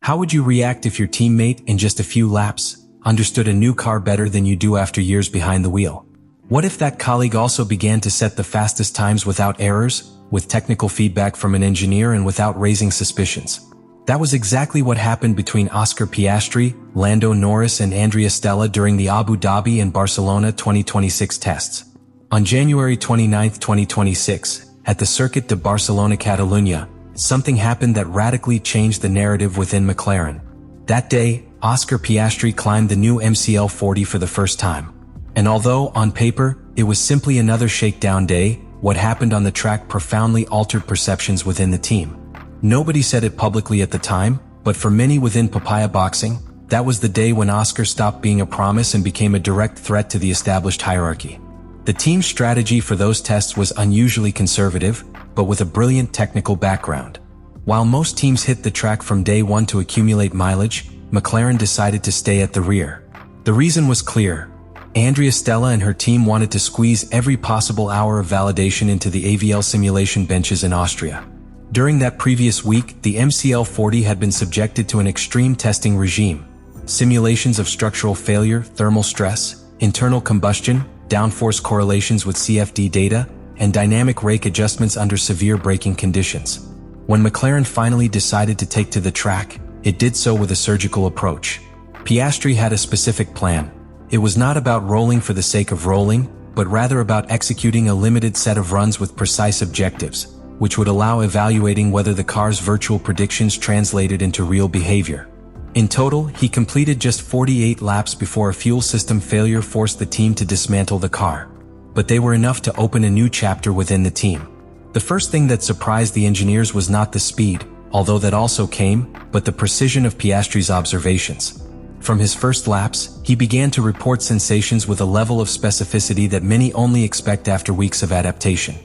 How would you react if your teammate, in just a few laps, understood a new car better than you do after years behind the wheel? What if that colleague also began to set the fastest times without errors, with technical feedback from an engineer and without raising suspicions? That was exactly what happened between Oscar Piastri, Lando Norris and Andrea Stella during the Abu Dhabi and Barcelona 2026 tests. On January 29, 2026, at the Circuit de Barcelona Catalunya, something happened that radically changed the narrative within McLaren. That day, Oscar Piastri climbed the new MCL 40 for the first time. And although, on paper, it was simply another shakedown day, what happened on the track profoundly altered perceptions within the team. Nobody said it publicly at the time, but for many within Papaya Boxing, that was the day when Oscar stopped being a promise and became a direct threat to the established hierarchy. The team's strategy for those tests was unusually conservative, but with a brilliant technical background. While most teams hit the track from day one to accumulate mileage, McLaren decided to stay at the rear. The reason was clear. Andrea Stella and her team wanted to squeeze every possible hour of validation into the AVL simulation benches in Austria. During that previous week, the MCL 40 had been subjected to an extreme testing regime. Simulations of structural failure, thermal stress, internal combustion, downforce correlations with CFD data, and dynamic rake adjustments under severe braking conditions. When McLaren finally decided to take to the track, it did so with a surgical approach. Piastri had a specific plan. It was not about rolling for the sake of rolling, but rather about executing a limited set of runs with precise objectives, which would allow evaluating whether the car's virtual predictions translated into real behavior. In total, he completed just 48 laps before a fuel system failure forced the team to dismantle the car. But they were enough to open a new chapter within the team. The first thing that surprised the engineers was not the speed, although that also came, but the precision of Piastri's observations. From his first laps, he began to report sensations with a level of specificity that many only expect after weeks of adaptation.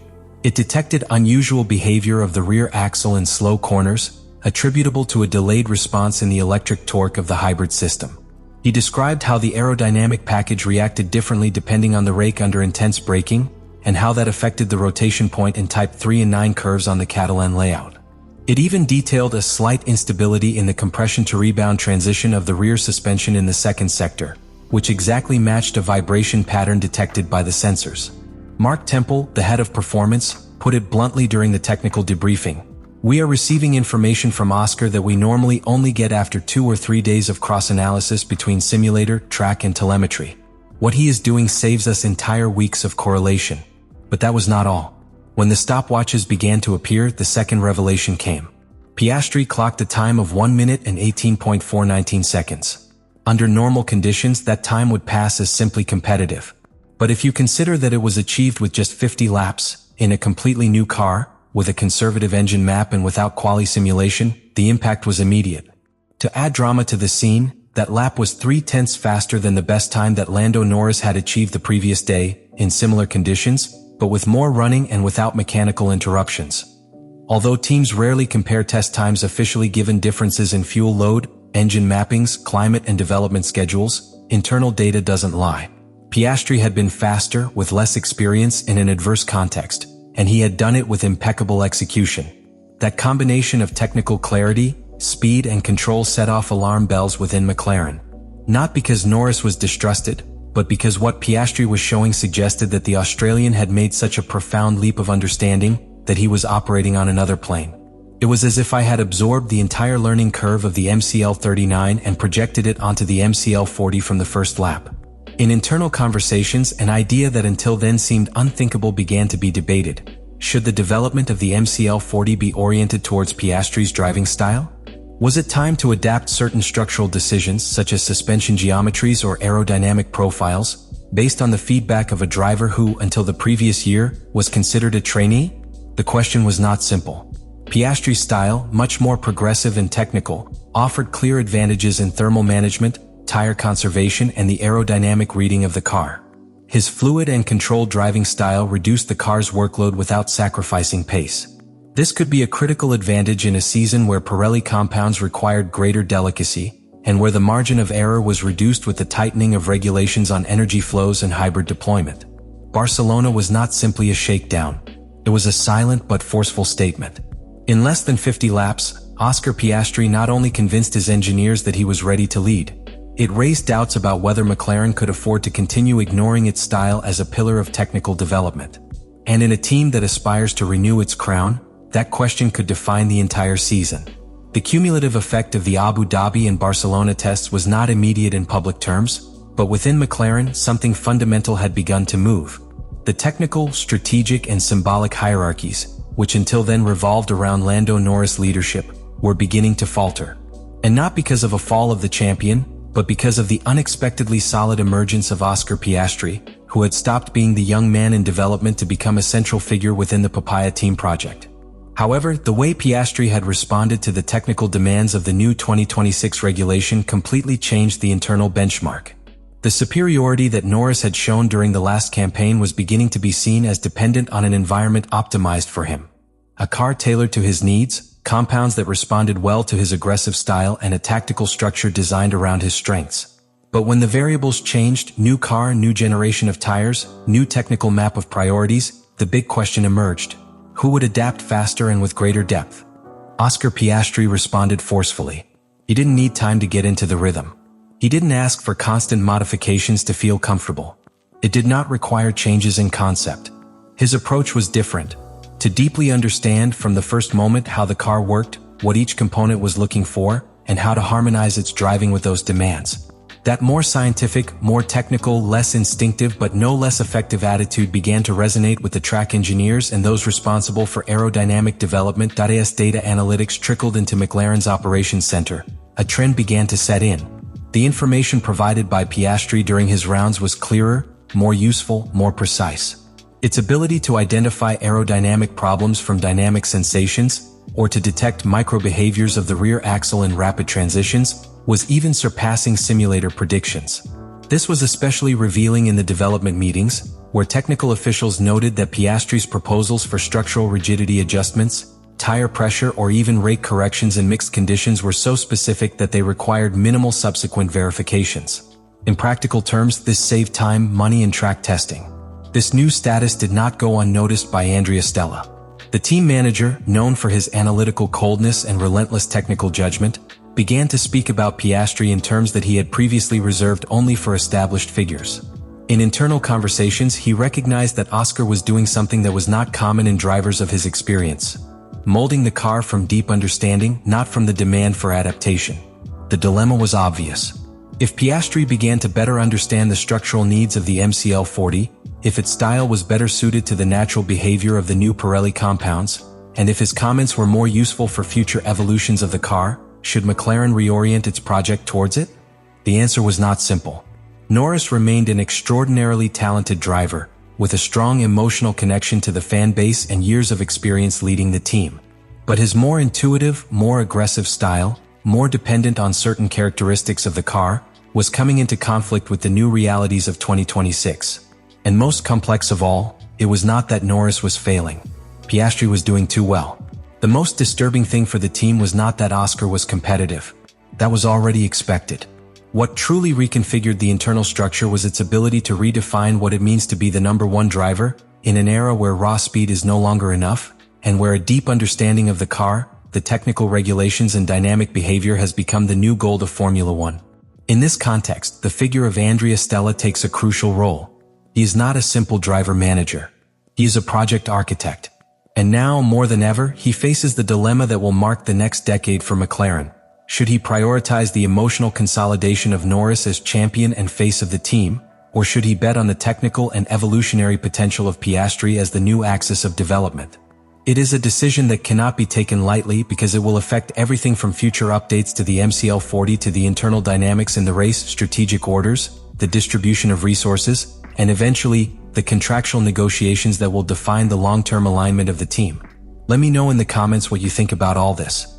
It detected unusual behavior of the rear axle in slow corners, attributable to a delayed response in the electric torque of the hybrid system. He described how the aerodynamic package reacted differently depending on the rake under intense braking, and how that affected the rotation point in Type 3 and 9 curves on the Catalan layout. It even detailed a slight instability in the compression-to-rebound transition of the rear suspension in the second sector, which exactly matched a vibration pattern detected by the sensors. Mark Temple, the head of performance, put it bluntly during the technical debriefing. "We are receiving information from Oscar that we normally only get after 2 or 3 days of cross-analysis between simulator, track and telemetry. What he is doing saves us entire weeks of correlation." But that was not all. When the stopwatches began to appear, the second revelation came. Piastri clocked a time of 1 minute and 18.419 seconds. Under normal conditions, that time would pass as simply competitive. But if you consider that it was achieved with just 50 laps, in a completely new car, with a conservative engine map and without quali simulation, the impact was immediate. To add drama to the scene, that lap was 3/10 faster than the best time that Lando Norris had achieved the previous day, in similar conditions, but with more running and without mechanical interruptions. Although teams rarely compare test times officially given differences in fuel load, engine mappings, climate and development schedules, internal data doesn't lie. Piastri had been faster, with less experience in an adverse context, and he had done it with impeccable execution. That combination of technical clarity, speed and control set off alarm bells within McLaren. Not because Norris was distrusted, but because what Piastri was showing suggested that the Australian had made such a profound leap of understanding that he was operating on another plane. It was as if I had absorbed the entire learning curve of the MCL 39 and projected it onto the MCL 40 from the first lap. In internal conversations, an idea that until then seemed unthinkable began to be debated. Should the development of the MCL 40 be oriented towards Piastri's driving style? Was it time to adapt certain structural decisions, such as suspension geometries or aerodynamic profiles, based on the feedback of a driver who, until the previous year, was considered a trainee? The question was not simple. Piastri's style, much more progressive and technical, offered clear advantages in thermal management, tire conservation and the aerodynamic reading of the car. His fluid and controlled driving style reduced the car's workload without sacrificing pace. This could be a critical advantage in a season where Pirelli compounds required greater delicacy, and where the margin of error was reduced with the tightening of regulations on energy flows and hybrid deployment. Barcelona was not simply a shakedown. It was a silent but forceful statement. In less than 50 laps, Oscar Piastri not only convinced his engineers that he was ready to lead, it raised doubts about whether McLaren could afford to continue ignoring its style as a pillar of technical development. And in a team that aspires to renew its crown, that question could define the entire season. The cumulative effect of the Abu Dhabi and Barcelona tests was not immediate in public terms, but within McLaren, something fundamental had begun to move. The technical, strategic, and symbolic hierarchies, which until then revolved around Lando Norris' leadership, were beginning to falter. And not because of a fall of the champion, but because of the unexpectedly solid emergence of Oscar Piastri, who had stopped being the young man in development to become a central figure within the Papaya team project. However, the way Piastri had responded to the technical demands of the new 2026 regulation completely changed the internal benchmark. The superiority that Norris had shown during the last campaign was beginning to be seen as dependent on an environment optimized for him. A car tailored to his needs, compounds that responded well to his aggressive style, and a tactical structure designed around his strengths. But when the variables changed, new car, new generation of tires, new technical map of priorities, the big question emerged. Who would adapt faster and with greater depth? Oscar Piastri responded forcefully. He didn't need time to get into the rhythm. He didn't ask for constant modifications to feel comfortable. It did not require changes in concept. His approach was different. To deeply understand from the first moment how the car worked, what each component was looking for, and how to harmonize its driving with those demands. That more scientific, more technical, less instinctive but no less effective attitude began to resonate with the track engineers and those responsible for aerodynamic development. As data analytics trickled into McLaren's operations center, a trend began to set in. The information provided by Piastri during his rounds was clearer, more useful, more precise. Its ability to identify aerodynamic problems from dynamic sensations, or to detect micro-behaviors of the rear axle in rapid transitions, was even surpassing simulator predictions. This was especially revealing in the development meetings, where technical officials noted that Piastri's proposals for structural rigidity adjustments, tire pressure, or even rate corrections in mixed conditions were so specific that they required minimal subsequent verifications. In practical terms, this saved time, money, and track testing. This new status did not go unnoticed by Andrea Stella. The team manager, known for his analytical coldness and relentless technical judgment, began to speak about Piastri in terms that he had previously reserved only for established figures. In internal conversations, he recognized that Oscar was doing something that was not common in drivers of his experience. Molding the car from deep understanding, not from the demand for adaptation. The dilemma was obvious. If Piastri began to better understand the structural needs of the MCL40, if its style was better suited to the natural behavior of the new Pirelli compounds, and if his comments were more useful for future evolutions of the car, should McLaren reorient its project towards it? The answer was not simple. Norris remained an extraordinarily talented driver, with a strong emotional connection to the fan base and years of experience leading the team. But his more intuitive, more aggressive style, more dependent on certain characteristics of the car, was coming into conflict with the new realities of 2026. And most complex of all, it was not that Norris was failing. Piastri was doing too well. The most disturbing thing for the team was not that Oscar was competitive. That was already expected. What truly reconfigured the internal structure was its ability to redefine what it means to be the number one driver, in an era where raw speed is no longer enough, and where a deep understanding of the car, the technical regulations and dynamic behavior has become the new goal of Formula One. In this context, the figure of Andrea Stella takes a crucial role. He is not a simple driver-manager. He is a project architect. And now, more than ever, he faces the dilemma that will mark the next decade for McLaren. Should he prioritize the emotional consolidation of Norris as champion and face of the team, or should he bet on the technical and evolutionary potential of Piastri as the new axis of development? It is a decision that cannot be taken lightly because it will affect everything from future updates to the MCL40 to the internal dynamics in the race, strategic orders, the distribution of resources, and eventually, the contractual negotiations that will define the long-term alignment of the team. Let me know in the comments what you think about all this.